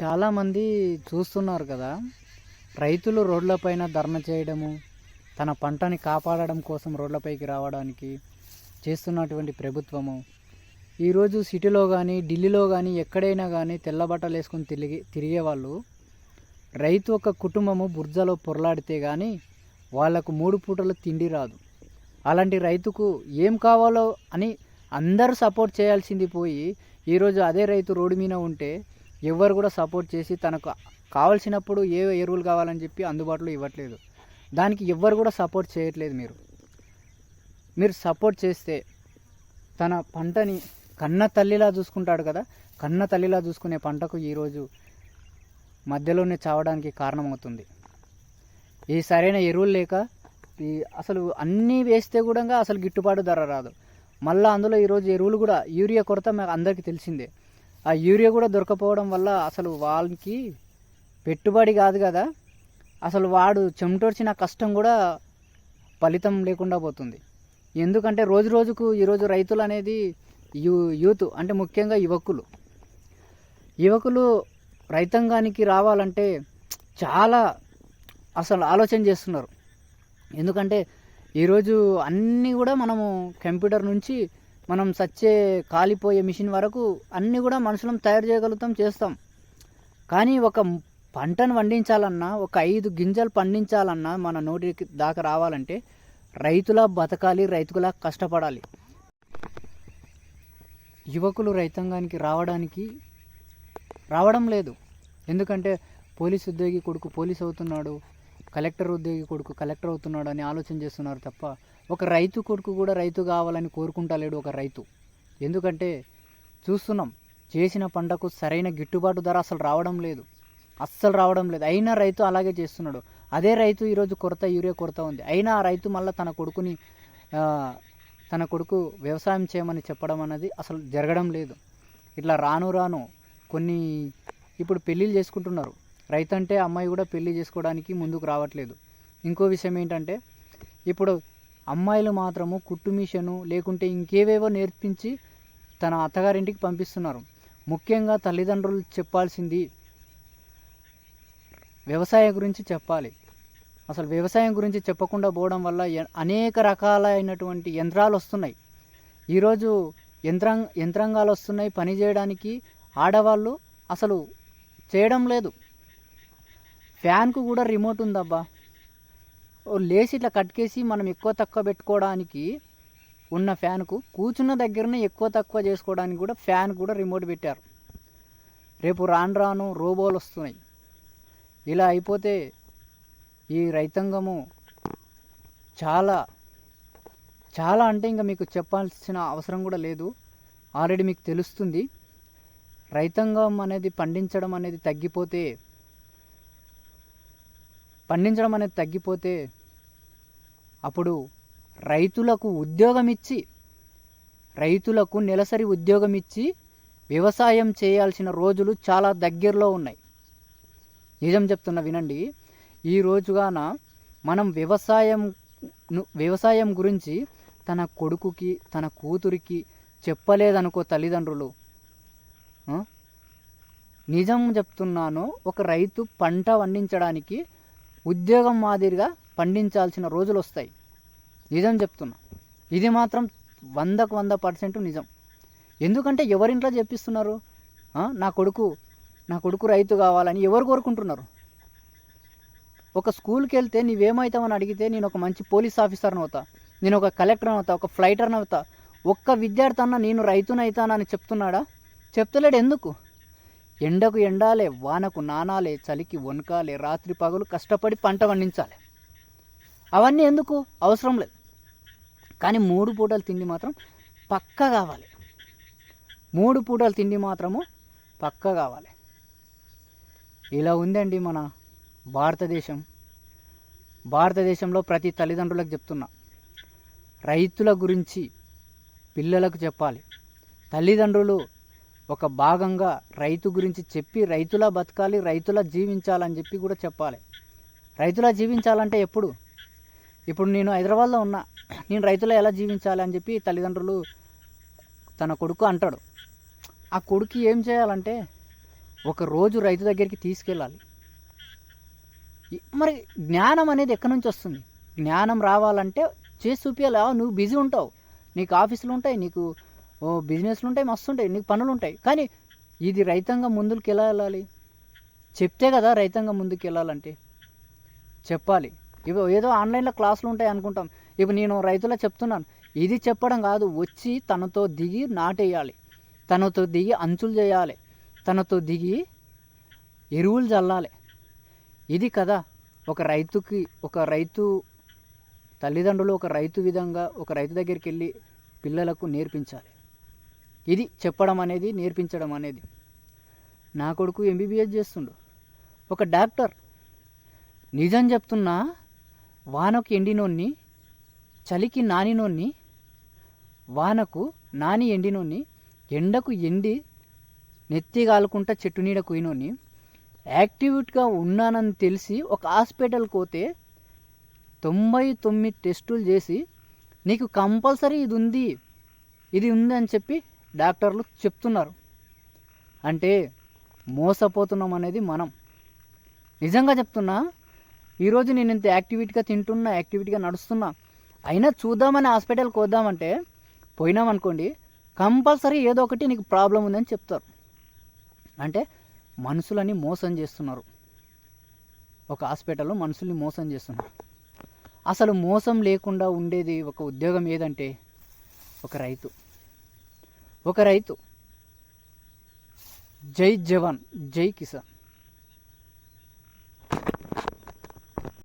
చాలామంది చూస్తున్నారు కదా. రైతులు రోడ్లపైన ధర్నా చేయడము, తన పంటని కాపాడడం కోసం రోడ్లపైకి రావడానికి చేస్తున్నటువంటి ప్రభుత్వము ఈరోజు సిటీలో కానీ ఢిల్లీలో కానీ ఎక్కడైనా కానీ తెల్ల బట్టలు వేసుకొని తిరిగే వాళ్ళు రైతు ఒక కుటుంబము బుర్జలో పొరలాడితే కానీ వాళ్లకు 3 పూటల తిండి రాదు. అలాంటి రైతుకు ఏం కావాలో అని అందరూ సపోర్ట్ చేయాల్సింది పోయి ఈరోజు అదే రైతు రోడ్డు మీద ఉంటే ఎవరు కూడా సపోర్ట్ చేసి తనకు కావాల్సినప్పుడు ఏ ఎరువులు కావాలని చెప్పి అందుబాటులో ఇవ్వట్లేదు. దానికి ఎవ్వరు కూడా సపోర్ట్ చేయట్లేదు. మీరు సపోర్ట్ చేస్తే తన పంటని కన్న తల్లిలా చూసుకుంటాడు కదా. కన్న తల్లిలా చూసుకునే పంటకు ఈరోజు మధ్యలోనే చావడానికి కారణమవుతుంది. ఈ సరైన ఎరువులు లేక అసలు అన్నీ వేస్తే కూడా అసలు గిట్టుబాటు ధర రాదు. మళ్ళీ అందులో ఈరోజు ఎరువులు కూడా యూరియా కొరత మాకు అందరికీ తెలిసిందే. ఆ యూరియా కూడా దొరకపోవడం వల్ల అసలు వాళ్ళకి పెట్టుబడి కాదు కదా, అసలు వాడు చెమటోడ్చిన కష్టం కూడా ఫలితం లేకుండా పోతుంది. ఎందుకంటే రోజు రోజుకు ఈరోజు రైతులు అనేది యూత్ అంటే ముఖ్యంగా యువకులు రైతాంగానికి రావాలంటే చాలా అసలు ఆలోచన చేస్తున్నారు. ఎందుకంటే ఈరోజు అన్నీ కూడా మనము కంప్యూటర్ నుంచి మనం కాలిపోయే మిషన్ వరకు అన్నీ కూడా మనుషులం తయారు చేయగలుగుతాం, చేస్తాం. కానీ ఒక పంటను పండించాలన్నా, ఒక 5 గింజలు పండించాలన్నా మన నోటికి దాకా రావాలంటే రైతులా బతకాలి, రైతులా కష్టపడాలి. యువకులు రైతాంగానికి రావడం లేదు. ఎందుకంటే పోలీస్ ఉద్యోగి కొడుకు పోలీస్ అవుతున్నాడు, కలెక్టర్ ఉద్యోగి కొడుకు కలెక్టర్ అవుతున్నాడు అని ఆలోచన చేస్తున్నారు తప్ప ఒక రైతు కొడుకు కూడా రైతు కావాలని కోరుకుంటలేడు ఒక రైతు. ఎందుకంటే చూస్తున్నాం, చేసిన పంటకు సరైన గిట్టుబాటు ధర అసలు రావడం లేదు. అయినా రైతు అలాగే చేస్తున్నాడు. అదే రైతు ఈరోజు యూరియా కొరత ఉంది. అయినా ఆ రైతు మళ్ళీ తన కొడుకు వ్యవసాయం చేయమని చెప్పడం అనేది అసలు జరగడం లేదు. ఇట్లా రాను కొన్ని ఇప్పుడు పెళ్ళిళ్ళు చేసుకుంటున్నారు. రైతు అంటే అమ్మాయి కూడా పెళ్ళి చేసుకోవడానికి ముందుకు రావట్లేదు. ఇంకో విషయం ఏంటంటే ఇప్పుడు అమ్మాయిలు మాత్రము కుట్టు మిషను లేకుంటే ఇంకేవేవో నేర్పించి తన అత్తగారింటికి పంపిస్తున్నారు. ముఖ్యంగా తల్లిదండ్రులు చెప్పాల్సింది వ్యవసాయం గురించి చెప్పాలి. అసలు వ్యవసాయం గురించి చెప్పకుండా పోవడం వల్ల అనేక రకాలైనటువంటి యంత్రాలు వస్తున్నాయి. ఈరోజు యంత్రాంగాలు వస్తున్నాయి పని చేయడానికి. ఆడవాళ్ళు అసలు చేయడం లేదు. ఫ్యాన్కు కూడా రిమోట్ ఉందబ్బా. లేచి ఇట్లా కట్కేసి మనం ఎక్కువ తక్కువ పెట్టుకోవడానికి ఉన్న ఫ్యాన్కు కూర్చున్న దగ్గరనే ఎక్కువ తక్కువ చేసుకోవడానికి కూడా ఫ్యాన్ కూడా రిమోట్ పెట్టారు. రేపు రాను రోబోలు వస్తున్నాయి. ఇలా అయిపోతే ఈ రైతాంగము చాలా అంటే ఇంకా మీకు చెప్పాల్సిన అవసరం కూడా లేదు. ఆల్రెడీ మీకు తెలుస్తుంది. రైతాంగం అనేది పండించడం అనేది తగ్గిపోతే అప్పుడు రైతులకు నెలసరి ఉద్యోగం ఇచ్చి వ్యవసాయం చేయాల్సిన రోజులు చాలా దగ్గరలో ఉన్నాయి. నిజం చెప్తున్నా వినండి. ఈ రోజుగాన మనం వ్యవసాయం గురించి తన కొడుకుకి తన కూతురికి చెప్పలేదనుకో తల్లిదండ్రులు, నిజం చెప్తున్నాను, ఒక రైతు పంట పండించడానికి ఉద్యోగం మాదిరిగా పండించాల్సిన రోజులు వస్తాయి. నిజం చెప్తున్నా. ఇది మాత్రం 100% నిజం. ఎందుకంటే ఎవరింట్లో చెప్పిస్తున్నారు? నా కొడుకు రైతు కావాలని ఎవరు కోరుకుంటున్నారు? ఒక స్కూల్కి వెళ్తే నీవేమవుతావని అడిగితే నేను ఒక మంచి పోలీస్ ఆఫీసర్ని అవుతా, నేను ఒక కలెక్టర్ని అవుతా, ఒక ఫ్లైటర్ని అవుతా. ఒక్క విద్యార్థి అన్న నేను రైతునైతానని చెప్తున్నాడా? చెప్తలేడు. ఎందుకు? ఎండకు ఎండాలే, వానకు నానాలే, చలికి వణకాలే, రాత్రి పగలు కష్టపడి పంట పండించాలి. అవన్నీ ఎందుకు? అవసరం లేదు. కానీ 3 పూటల తిండి మాత్రం పక్కా కావాలి. 3 పూటల తిండి మాత్రము పక్కా కావాలి. ఇలా ఉందండి మన భారతదేశంలో ప్రతి తల్లిదండ్రులకు చెప్తున్నా, రైతుల గురించి పిల్లలకు చెప్పాలి. తల్లిదండ్రులు ఒక భాగంగా రైతు గురించి చెప్పి రైతులా బతకాలి, రైతులా జీవించాలని చెప్పి కూడా చెప్పాలి. రైతులా జీవించాలంటే ఇప్పుడు నేను హైదరాబాద్లో ఉన్నా, నేను రైతులా ఎలా జీవించాలి అని చెప్పి తల్లిదండ్రులు తన కొడుకు అంటాడు. ఆ కొడుకు ఏం చేయాలంటే ఒకరోజు రైతు దగ్గరికి తీసుకెళ్ళాలి. మరి జ్ఞానం అనేది ఎక్కడి నుంచి వస్తుంది? జ్ఞానం రావాలంటే చేసి చూపించాలి. నువ్వు బిజీ ఉంటావు, నీకు ఆఫీసులు ఉంటాయి, నీకు బిజినెస్లు ఉంటాయి, మస్తు ఉంటాయి, నీకు పనులు ఉంటాయి. కానీ ఇది రైతాంగం ముందుకు ఎలా వెళ్ళాలి? చెప్తే కదా రైతాంగం ముందుకు వెళ్ళాలంటే చెప్పాలి. ఇప్పుడు ఏదో ఆన్లైన్లో క్లాసులు ఉంటాయి అనుకుంటాం. ఇప్పుడు నేను రైతులా చెప్తున్నాను, ఇది చెప్పడం కాదు, వచ్చి తనతో దిగి నాటేయాలి, తనతో దిగి అంచులు చేయాలి, తనతో దిగి ఎరువులు చల్లాలి. ఇది కదా ఒక రైతుకి, ఒక రైతు తల్లిదండ్రులు ఒక రైతు విధంగా ఒక రైతు దగ్గరికి వెళ్ళి పిల్లలకు నేర్పించాలి. ఇది చెప్పడం అనేది, నేర్పించడం అనేది. నా కొడుకు ఎంబీబీఎస్ చేస్తుండు, ఒక డాక్టర్. నిజం చెప్తున్నా, వానకు ఎండినోన్ని, చలికి నానినోన్ని, వానకు నాని ఎండినోన్ని, ఎండకు ఎండి నెత్తి కాలుకుంటా చెట్టు నీడ పోయినోన్ని యాక్టివ్గా ఉన్నానని తెలిసి ఒక హాస్పిటల్కి పోతే 99 టెస్టులు చేసి నీకు కంపల్సరీ ఇది ఉంది అని చెప్పి డాక్టర్లు చెప్తున్నారు. అంటే మోసపోతున్నాం అనేది మనం. నిజంగా చెప్తున్నా, ఈరోజు నేను ఇంత యాక్టివిటీగా తింటున్నా, యాక్టివిటీగా నడుస్తున్నా, అయినా చూద్దామని హాస్పిటల్కి వద్దామంటే పోయినామనుకోండి, కంపల్సరీ ఏదో ఒకటి నీకు ప్రాబ్లం ఉందని చెప్తారు. అంటే మనుషులని మోసం చేస్తున్నారు. ఒక హాస్పిటల్లో మనుషుల్ని మోసం చేస్తున్నారు. అసలు మోసం లేకుండా ఉండేది ఒక ఉద్యోగం ఏదంటే ఒక రైతు. జై జవాన్ జై కిసాన్.